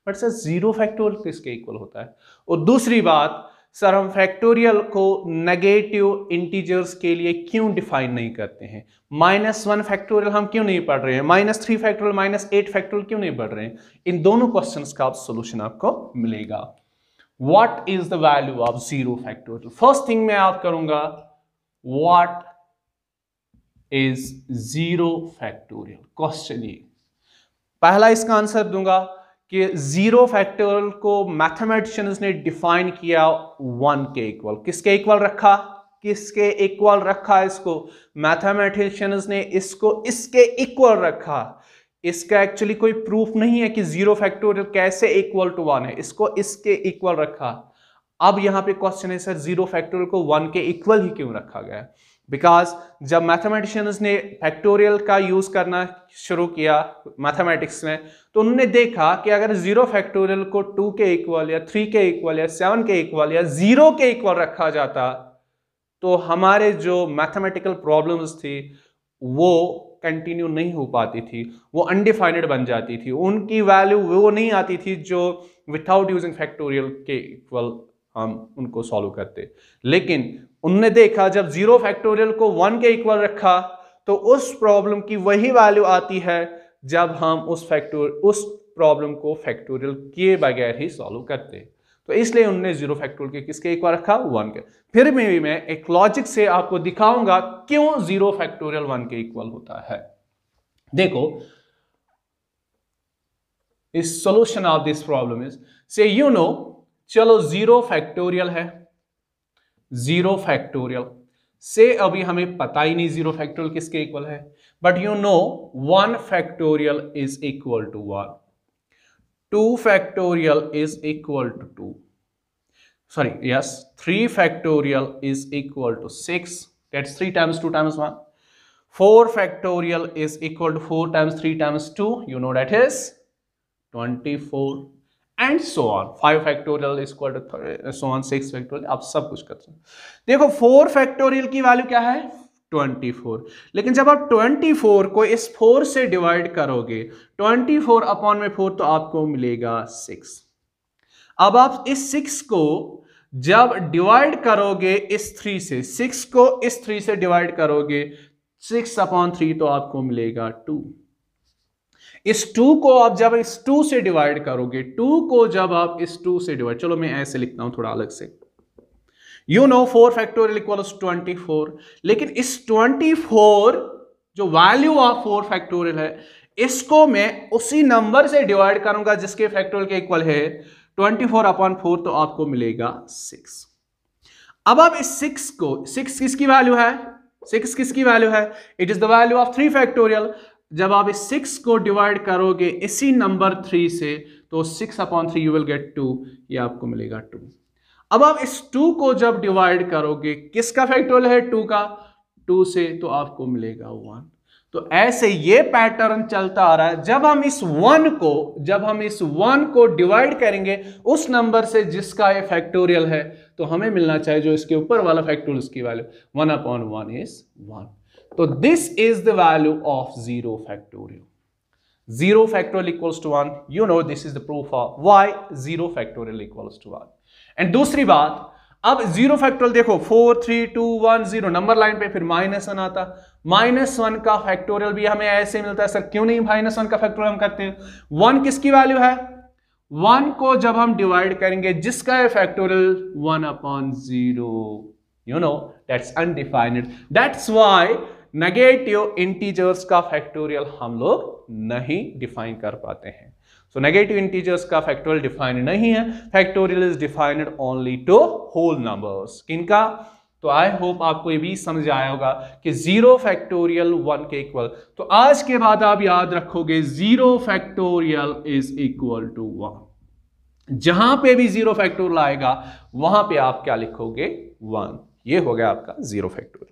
But sir 0 factorial किसके इक्वल होता है? और दूसरी बात, सर हम फैक्टोरियल को नेगेटिव इंटीजर्स के लिए क्यों डिफाइन नहीं करते हैं? -1 फैक्टोरियल हम क्यों नहीं पढ़ रहे हैं? -3 फैक्टोरियल, -8 फैक्टोरियल क्यों नहीं पढ़ रहे हैं? इन दोनों क्वेश्चंस का सोल्यूशन आपको मिलेगा। What is the value of 0 factorial? First thing मैं आप करूंगा, व्हाट इज 0 फैक्टोरियल? क्वेश्चन ये पहला इसका आंसर दूंगा कि 0 फैक्टोरियल को मैथमेटिशियंस ने डिफाइन किया 1 के इक्वल। किसके इक्वल रखा? किसके इक्वल रखा? इसको मैथमेटिशियंस ने इसको इसके इक्वल रखा। इसका एक्चुअली कोई प्रूफ नहीं है कि 0 फैक्टोरियल कैसे इक्वल टू 1 है, इसको इसके इक्वल रखा। अब यहां पे क्वेश्चन है, सर 0 फैक्टोरियल को 1 के इक्वल ही क्यों रखा गया? बिकॉज जब मैथमेटिशियंस ने फैक्टोरियल का यूज करना शुरू किया मैथमेटिक्स में, तो उन्होंने देखा कि अगर 0 फैक्टोरियल को 2 के इक्वल या 3 के इक्वल या 7 के इक्वल या 0 के इक्वल रखा जाता, तो हमारे जो मैथमेटिकल प्रॉब्लम्स थी वो कंटिन्यू नहीं हो पाती थी, वो अनडिफाइंड बन जाती थी, उनकी वैल्यू वो नहीं आती थी जो विदाउट यूजिंग फैक्टोरियल के इक्वल हम उनको सॉल्व करते। लेकिन उन्होंने देखा जब 0 फैक्टोरियल को 1 के इक्वल रखा, तो उस प्रॉब्लम की वही वैल्यू आती है जब हम उस प्रॉब्लम को फैक्टोरियल किए बगैर ही सॉल्व करते हैं। तो इसलिए उन्होंने जीरो फैक्टोरियल के किसके इक्वल रखा, 1 के। फिर भी मैं एक लॉजिक से आपको दिखाऊंगा क्यों जीरो फैक्टोरियल 1 के इक्वल होता है। देखो, इस solution of this problem is से चलो जीरो फैक्टोरियल है, जीरो फैक्टोरियल से अभी हमें पता ही नहीं जीरो फैक्टोरियल किसके इक्वल है, but 1 factorial is equal to 1, 2 factorial is equal to 2, sorry, yes, 3 factorial is equal to 6, that's 3 times 2 times 1, 4 factorial is equal to 4 times 3 times 2, that is 24, and so on. 5 factorial is equal to so on 6 factorial, आप सब कुछ कर सकते हैं। देखो 4 factorial की वैल्यू क्या है, 24, लेकिन जब आप 24 को इस 4 से डिवाइड करोगे, 24 अपॉन में 4 तो आपको मिलेगा 6। अब आप इस 6 को जब डिवाइड करोगे इस 3 से, 6 को इस 3 से डिवाइड करोगे, 6 अपॉन 3 तो आपको मिलेगा 2। इस 2 को आप जब इस 2 से डिवाइड करोगे, 2 को जब आप इस 2 से डिवाइड, चलो मैं ऐसे लिखता हूं थोड़ा अलग से, 4 फैक्टोरियल इक्वल्स 24, लेकिन इस 24 जो वैल्यू ऑफ 4 फैक्टोरियल है, इसको मैं उसी नंबर से डिवाइड करूंगा जिसके फैक्टोरियल के इक्वल है 24 अपॉन 4, तो आपको मिलेगा 6। अब आप इस 6 को, 6 किसकी वैल्यू है, 6 किसकी वैल्यू है, it is the value of 3 factorial. जब आप इस 6 को डिवाइड करोगे इसी नंबर 3 से, तो 6 अपॉन 3 यू विल गेट 2, ये आपको मिलेगा 2। अब आप इस 2 को जब डिवाइड करोगे, किसका फैक्टोरियल है 2 का, 2 से, तो आपको मिलेगा 1। तो ऐसे ये पैटर्न चलता आ रहा है। जब हम इस 1 को डिवाइड करेंगे उस नंबर से जिसका ये फैक्टोरियल है, तो हमें मिलना चाहिए जो इसके ऊपर वाला फैक्टोरियल, उसकी वैल्यू 1 अपॉन 1 इज 1। तो this is the value of zero factorial. Zero factorial equals to 1. This is the proof of why zero factorial equals to 1. And दूसरी बात, अब जीरो फैक्टोरियल देखो 4 3 2 1 0 नंबर लाइन पे फिर -1 आता, -1 का फैक्टोरियल भी हमें ऐसे मिलता है। सर क्यों नहीं -1 का फैक्टोरियल हम करते हैं? 1 किसकी वैल्यू है, 1 को जब हम डिवाइड करेंगे जिसका है factorial 1 upon 0, that's undefined. That's why negative integers का फैक्टोरियल हम लोग नहीं डिफाइन कर पाते हैं। सो नेगेटिव इंटीजर्स का फैक्टोरियल डिफाइंड नहीं है, factorial is defined only to whole numbers. किनका? तो आई होप आपको ये भी समझ आया होगा कि जीरो फैक्टोरियल 1 के इक्वल। तो आज के बाद आप याद रखोगे zero factorial is equal to 1। जहां पे भी जीरो फैक्टोरियल आएगा वहां पे आप क्या लिखोगे, 1। ये हो गया आपका जीरो फैक्टोरियल।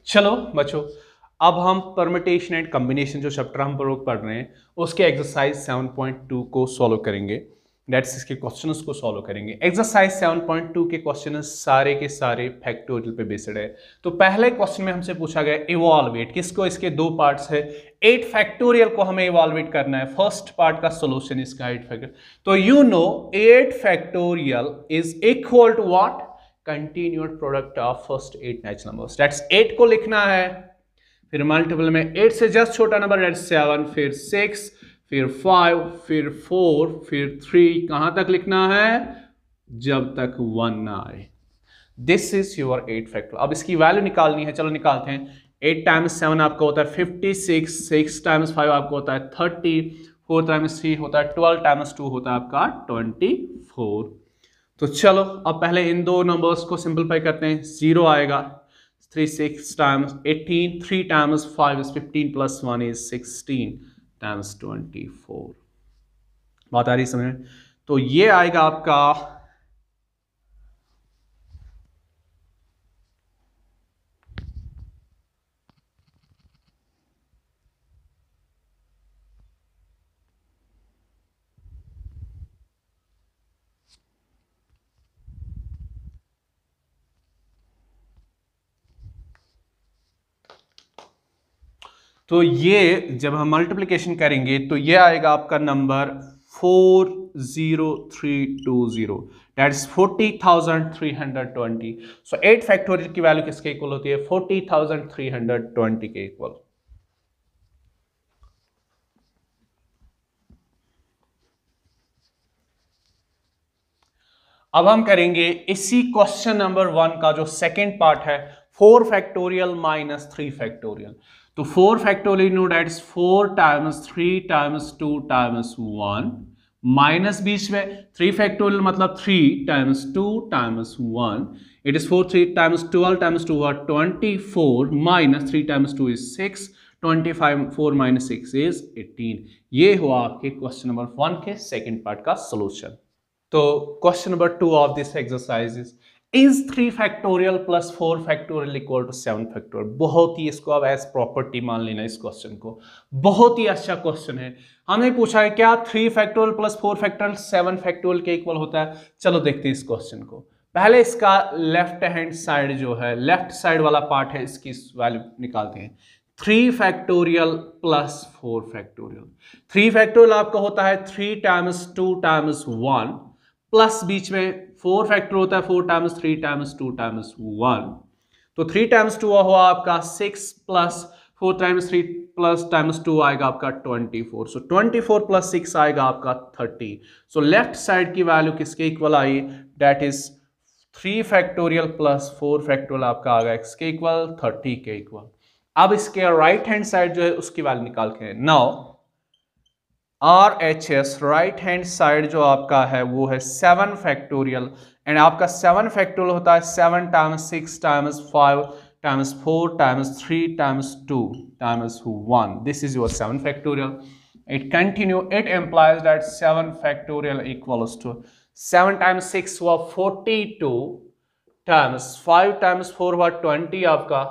चलो बच्चों, अब हम परम्यूटेशन एंड कॉम्बिनेशन जो चैप्टर हम पढ़ रहे हैं उसके एक्सरसाइज 7.2 को सॉल्व करेंगे। दैट्स इसके क्वेश्चंस को सॉल्व करेंगे। एक्सरसाइज 7.2 के क्वेश्चन सारे के सारे फैक्टोरियल पे बेस्ड है। तो पहले क्वेश्चन में हमसे पूछा गया इवॉल्वेट, किसको, इसके 2 पार्ट्स है, 8 फैक्टोरियल को हमें इवॉल्वेट करना है। फर्स्ट पार्ट का सोल्यूशन इसका 8 फैक्टोरियल। तो 8 factorial is equal to what, continued product of first 8 natural numbers. That's 8 को लिखना है, फिर मल्टीपल में 8 से जस्ट छोटा नंबर दैट्स 7, फिर 6, फिर 5, फिर 4, फिर 3, कहां तक लिखना है, जब तक 1 ना आए। This is your 8 factorial. अब इसकी वैल्यू निकालनी है, चलो निकालते हैं। 8 टाइम्स 7 आपका होता है 56, 6 टाइम्स 5 आपका होता है 30, 4 टाइम्स 3 होता है 12, टाइम्स 2 होता है आपका 24। तो चलो अब पहले इन 2 नंबर्स को सिंपलीफाई करते हैं। 0 आएगा, 3 6 times 18, 3 times 5 is 15 plus 1 is 16 times 24। बात आ रही समझ? तो ये आएगा आपका तो ये जब हम मल्टीप्लिकेशन करेंगे तो ये आएगा आपका number 40320, that is 40,320. So 8 factorial की वैल्यू किसके इक्वल होती है? 40,320 के इक्वल। अब हम करेंगे इसी क्वेश्चन नंबर 1 का जो सेकंड पार्ट है, 4 फैक्टोरियल माइनस 3 फैक्टोरियल। तो 4 factorial no that is 4 times 3 times 2 times 1 minus बीच में 3 फैक्टोरियल मतलब 3 times 2 times 1, it is 4 3 times 12 times 2 are 24 minus 3 times 2 is 6, 25 4 minus 6 is 18। ये हुआ आपके क्वेश्चन नंबर 1 के सेकंड पार्ट का सोल्यूशन। तो question number 2 of this exercise is 3 factorial plus 4 factorial equal to 7 factorial. बहुत ही इसको अब एज प्रॉपर्टी मान लेना इस क्वेश्चन को, बहुत ही अच्छा क्वेश्चन है। हमने पूछा है क्या 3 फैक्टोरियल प्लस 4 फैक्टोरियल 7 फैक्टोरियल के इक्वल होता है। चलो देखते हैं इस क्वेश्चन को। पहले इसका लेफ्ट हैंड साइड जो है, लेफ्ट साइड वाला पार्ट है, इसकी वैल्यू निकालते हैं। 3 फैक्टोरियल प्लस 4 फैक्टोरियल। 3 फैक्टोरियल आपका होता है 3 टाइम्स 2 टाइम्स 1 प्लस बीच में 4 फैक्टर होता है 4 टाइम्स 3 टाइम्स 2 टाइम्स 1। तो 3 टाइम्स 2 हुआ आपका 6 प्लस 4 टाइम्स 3 प्लस टाइम्स 2 आएगा आपका 24। सो 24 प्लस 6 आएगा आपका 30। सो लेफ्ट साइड की वैल्यू किसके equal I? That is 3 factorial plus 4 factorial आपका आ गया किसके इक्वल? 30 के इक्वल। अब इसके राइट हैंड साइड जो है उसकी वैल्यू निकाल के, now RHS right hand side जो आपका है वो है 7 फैक्टोरियल, एंड आपका 7 फैक्टोरियल होता है 7 times 6 times 5 times 4 times 3 times 2 times 1। This is your 7 factorial. It continue, it implies that 7 factorial equals to 7 times 6 हुआ 42 times 5 times 4 हुआ 20 आपका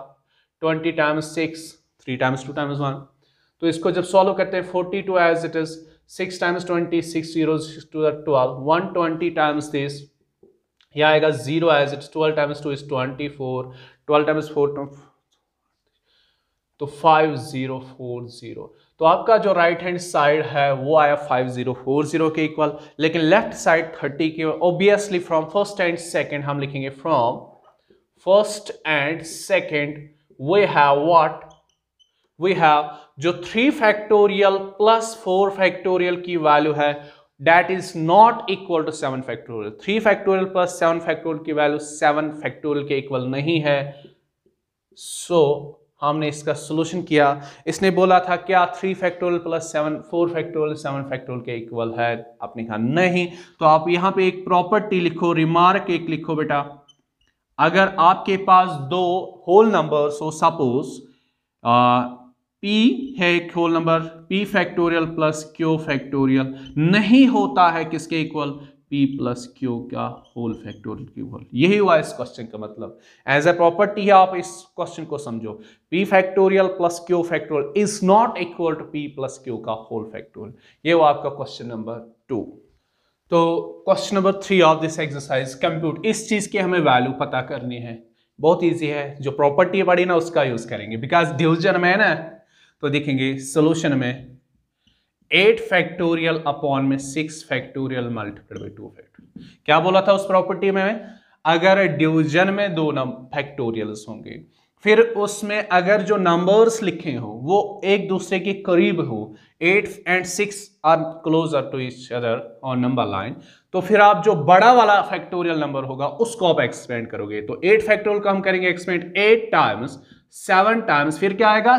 20 times 6 3 times 2 times 1। तो इसको जब सॉल्व करते हैं 42 as it is 6 times 20 6 zeros to the 12 120 times this, यह आएगा 0 as it 12 times 2 is 24 12 times 4 तो 5040। तो आपका जो राइट हैंड साइड है वो आया 5040 के इक्वल, लेकिन लेफ्ट साइड 30 के। Obviously from first and second हम लिखेंगे from first and second we have what, we have जो 3 फैक्टोरियल प्लस 4 फैक्टोरियल की वैल्यू है that is not equal to 7 factorial. 3 factorial plus 7 factorial की वैल्यू 7 फैक्टोरियल के इक्वल नहीं है। सो हमने इसका सोल्यूशन किया। इसने बोला था क्या 3 फैक्टोरियल प्लस 4 फैक्टोरियल 7 फैक्टोरियल के इक्वल है, आपने कहा नहीं। तो आप यहां पे एक प्रॉपर्टी लिखो, रिमार्क एक लिखो बेटा। अगर आपके पास दो होल नंबर्स हो, सपोज P है एक whole number, P factorial plus Q factorial नहीं होता है किसके इक्वल? P प्लस Q का होल फैक्टोरियल के इक्वल। यही हुआ इस क्वेश्चन का मतलब। एज ए प्रॉपर्टी है, आप इस क्वेश्चन को समझो। P factorial plus Q factorial is not equal to P plus Q का होल फैक्टोरियल। ये हुआ आपका क्वेश्चन नंबर 2। तो question number 3 of this exercise compute, इस चीज की हमें वैल्यू पता करनी है। बहुत ईजी है, जो प्रॉपर्टी पढ़ी ना उसका यूज करेंगे, बिकॉज डिवीजन में ना। तो देखेंगे सोल्यूशन में 8 फैक्टोरियल अपॉन में 6 फैक्टोरियल मल्टीप्लाइड बाय 2 फैक्टोरियल। क्या बोला था उस प्रॉपर्टी में? अगर डिवीजन में 2 फैक्टोरियल्स होंगे, फिर उसमें अगर जो नंबर्स लिखे हो वो एक दूसरे के करीब हो, 8 and 6 are closer to each other on number line, तो फिर आप जो बड़ा वाला फैक्टोरियल नंबर होगा उसको आप एक्सपेंड करोगे। तो 8 फैक्टोरियल का हम करेंगे एक्सपेंड 8 टाइम्स 7 टाइम्स, फिर क्या आएगा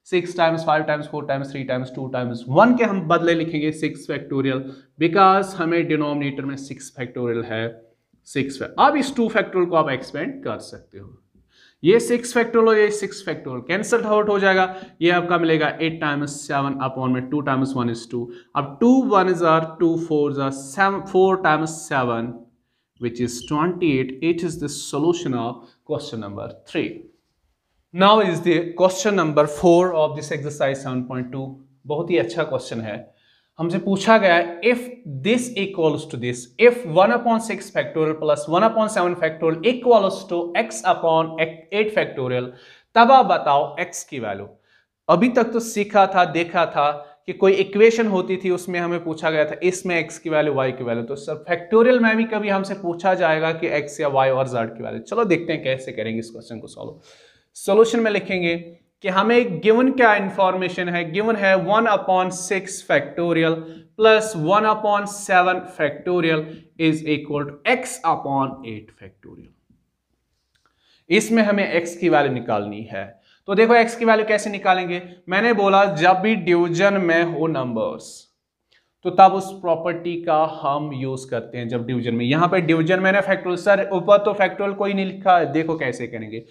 6 times 5 times 4 times 3 times 2 times 1 के हम बदले लिखेंगे 6 फैक्टोरियल, बिकॉज हमें डिनोमिनेटर में 6 फैक्टोरियल है 6। अब इस 2 फैक्टोरियल को आप एक्सपेंड कर सकते हो। ये 6 फैक्टोरियल, ये 6 फैक्टोरियल कैंसल आउट हो जाएगा। ये आपका मिलेगा 8 टाइम्स 7 अपॉन में 2 टाइम्स 1 is 2। अब 2 1s are 2 4s are 7, 4 times 7 which is 28. It is the solution of question number 3. Now is the question number 4 of this exercise 7.2। बहुत ही अच्छा क्वेश्चन है। हमसे पूछा गया है if this equals to this, if 1/6 factorial plus 1/7 factorial equals to x upon 8 factorial, तब आप बताओ x की वैल्यू। अभी तक तो सीखा था, देखा था कि कोई इक्वेशन होती थी उसमें हमें पूछा गया था इसमें x की वैल्यू y की वैल्यू, तो सर फैक्टोरियल में भी कभी हमसे पूछा जाएगा कि x या y और z की वैल्यू। चलो देखते हैं कैसे करेंगे इस क्वेश्चन को सॉल्व। सॉल्यूशन में लिखेंगे कि हमें गिवन क्या इंफॉर्मेशन है, गिवन है 1/6 factorial plus 1/7 factorial is equal to x/8 factorial. इसमें हमें x की वैल्यू निकालनी है। तो देखो x की वैल्यू कैसे निकालेंगे, मैंने बोला जब भी डिवीजन में हो नंबर्स तो तब उस प्रॉपर्टी का हम यूज करते हैं जब डिवीजन में। यहां पे डिवीजन में ना फैक्टोरियल, सर ऊपर तो फैक्टोरियल कोई नहीं लिखा है, देखो कैसे करेंगे।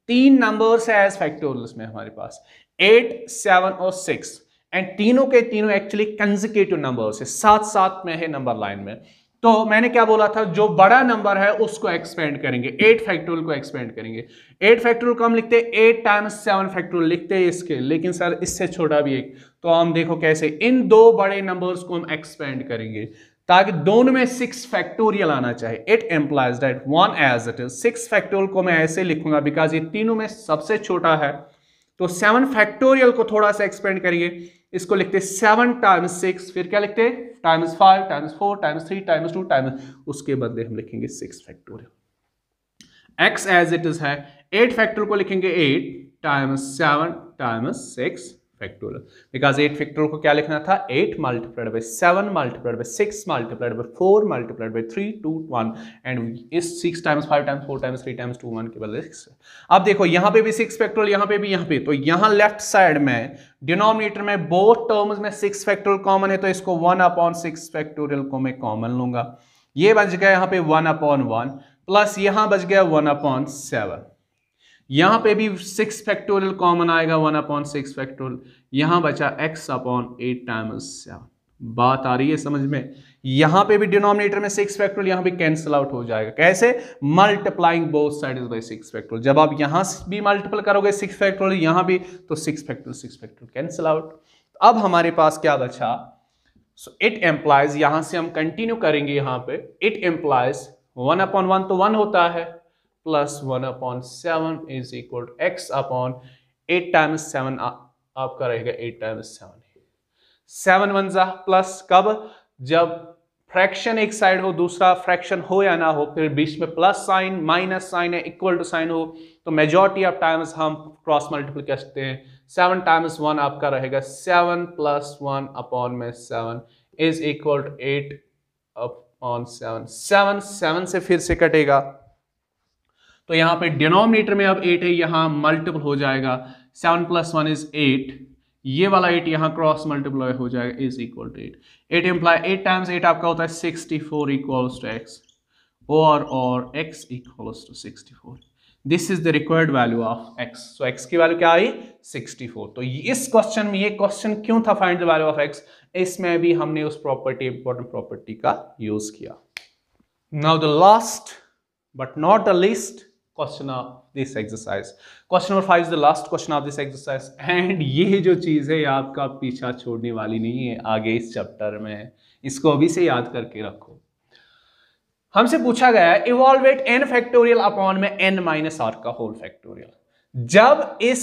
3 नंबर्स है एज फैक्टोरियल्स में हमारे पास 8, 7 और 6 एंड तीनों के तीनों एक्चुअली कंसेक्यूटिव नंबर्स है, साथ साथ में है नंबर लाइन में। तो मैंने क्या बोला था, जो बड़ा नंबर है उसको एक्सपेंड करेंगे, 8 फैक्टोरियल को एक्सपेंड करेंगे। 8 फैक्टोरियल को हम लिखते हैं 8 टाइम्स 7 फैक्टोरियल लिखते हैं इसके, लेकिन सर इससे छोटा भी एक, तो हम देखो कैसे इन दो बड़े नंबर्स को हम एक्सपेंड करेंगे ताकि दोनों में 6 फैक्टोरियल आना चाहिए। It implies that 1 as it is. 6 factorial को मैं ऐसे लिखूंगा बिकॉज ये तीनों में सबसे छोटा है, तो 7 फैक्टोरियल को थोड़ा सा एक्सपेंड करिए, इसको लिखते 7 टाइम्स 6, फिर क्या लिखते times 5 times 4 times 3 times 2 times, उसके बदले हम लिखेंगे 6 factorial. x as it is है 8 फैक्टोरियल को लिखेंगे 8 times 7 times 6 factorial, because 8 factorial को क्या लिखना था 8 multiplied by 7 multiplied by 6 multiplied by 4 multiplied by 3 2 1 and इस 6 टाइम्स 5 टाइम्स 4 टाइम्स 3 टाइम्स 2 1 के बदले 6। अब देखो यहां पे भी 6 फैक्टोरियल, यहां पे भी, यहां पे, तो यहां लेफ्ट साइड में डिनोमिनेटर में बोथ टर्म्स में 6 फैक्टोरियल कॉमन है, तो इसको 1/6 फैक्टोरियल को मैं कॉमन लूंगा। ये बच गया यहां पे 1/1 प्लस यहां बच गया 1/7। यहां पे भी 6 फैक्टोरियल कॉमन आएगा 1/6 फैक्टोरियल, यहां बचा x/8 टाइम्स 7। बात आ रही है समझ में? यहां पे भी डिनोमिनेटर में 6 फैक्टोरियल, यहां पे कैंसिल आउट हो जाएगा। कैसे? Multiplying both sides by 6 factorial. जब आप यहां भी मल्टीपल करोगे 6 फैक्टोरियल, यहां भी, तो 6 फैक्टोरियल कैंसिल आउट। अब हमारे पास क्या बचा, सो इट एम्प्लाइज, यहां से हम कंटिन्यू करेंगे, यहां पे इट एम्प्लाइज 1/1 तो 1 होता है plus 1/7 is equal to x/8 times 7 आपका रहेगा 8 टाइम्स 7 1 जा प्लस, कब? जब फ्रैक्शन एक साइड हो, दूसरा फ्रैक्शन हो या ना हो, फिर बीच में प्लस साइन माइनस साइन है इक्वल टू साइन हो, तो मेजॉरिटी ऑफ टाइम्स हम क्रॉस मल्टीपल कर सकते हैं। 7 टाइम्स 1 आपका रहेगा 7 प्लस 1 अपॉन में 7 इज इक्वल टू 8 अपॉन 7। 7 से फिर से कटेगा, तो यहां पे डिनोमिनेटर में अब 8 है, यहां मल्टीपल हो जाएगा, 7 प्लस 1 इज 8, ये वाला 8 यहां क्रॉस मल्टीप्लाई हो जाएगा is equal to 8। 8 implies 8 times 8 आपका होता है 64 इक्वल्स टू x, और x equals to 64। This is the required value of x। So x की वैल्यू क्या आई 64। तो इस क्वेश्चन में, ये क्वेश्चन क्यों था find the value of x, इसमें भी हमने उस प्रॉपर्टी, इंपॉर्टेंट प्रॉपर्टी का यूज किया। Now the last but not the least question of this exercise, question number 5 is the last question of this exercise and ये जो चीज है आपका पीछा छोड़ने वाली नहीं है आगे इस चैप्टर में, इसको अभी से याद करके रखो। हमसे पूछा गया है इवॉल्वेट n फैक्टोरियल अपॉन में n माइनस r का होल फैक्टोरियल। जब इस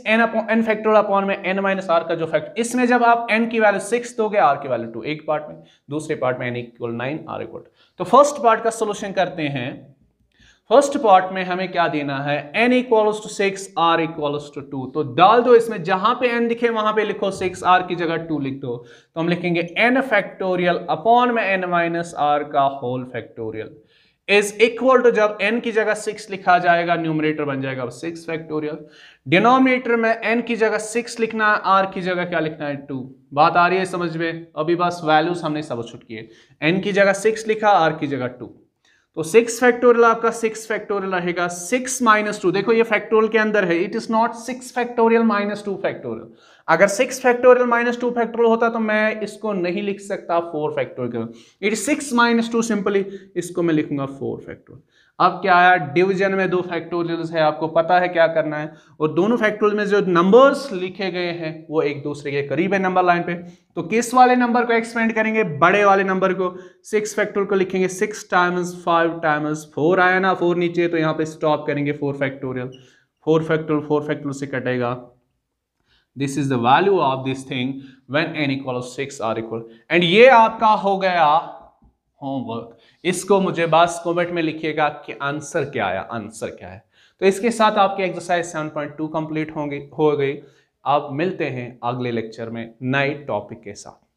n फैक्टोरियल अपॉन में n माइनस r का जो फैक्टर, इसमें जब आप n की वैल्यू 6 दोगे, r की वैल्यू 2, एक पार्ट में, दूसरे पार्ट में n इक्वल 9 r इक्वल। तो फर्स्ट पार्ट का सोल्यूशन करते हैं। फर्स्ट पार्ट में हमें क्या देना है, n equals to 6 r equals to 2, तो डाल दो इसमें, जहां पे n दिखे वहां पे लिखो 6, r की जगह 2 लिख दो, तो हम लिखेंगे n फैक्टोरियल अपॉन में n माइनस r का whole factorial is equal to, जब n की जगह 6 लिखा जाएगा न्यूमरेटर बन जाएगा 6 फैक्टोरियल, डिनोमिनेटर में n की जगह 6 लिखना है, r की जगह क्या लिखना है 2। बात आ रही है समझ में? अभी बस वैल्यूज हमने सब्स्टिट्यूट किए, n की जगह 6 लिखा, r की जगह 2, तो 6 फैक्टोरियल आपका 6 फैक्टोरियल रहेगा 6 माइनस 2। देखो ये फैक्टोरियल के अंदर है, it is not 6 factorial minus 2 factorial. अगर 6 फैक्टोरियल माइनस 2 फैक्टोरियल होता तो मैं इसको नहीं लिख सकता 4 factorial, it is 6 minus 2 simply, इसको मैं लिखूंगा 4 फैक्टोरियल। अब क्या आया, डिवीजन में 2 फैक्टोरियल्स है, आपको पता है क्या करना है, और दोनों फैक्टोरियल में जो नंबर्स लिखे गए हैं वो एक दूसरे के करीब है नंबर लाइन पे, तो किस वाले नंबर को एक्सपेंड करेंगे, बड़े वाले नंबर को। 6 फैक्टोरियल को लिखेंगे 6 टाइम्स 5 टाइम्स 4 आया ना, 4 नीचे, तो यहाँ पे स्टॉप करेंगे 4 फैक्टोरियल, 4 फैक्टोरियल से कटेगा, this is the value of this thing when n equal 6 r equal, and ये आपका हो गया होमवर्क। इसको मुझे बस कमेंट में लिखिएगा कि आंसर क्या आया, आंसर क्या है। तो इसके साथ आपकी एक्सरसाइज 7.2 कंप्लीट हो गई। अब मिलते हैं अगले लेक्चर में नए टॉपिक के साथ।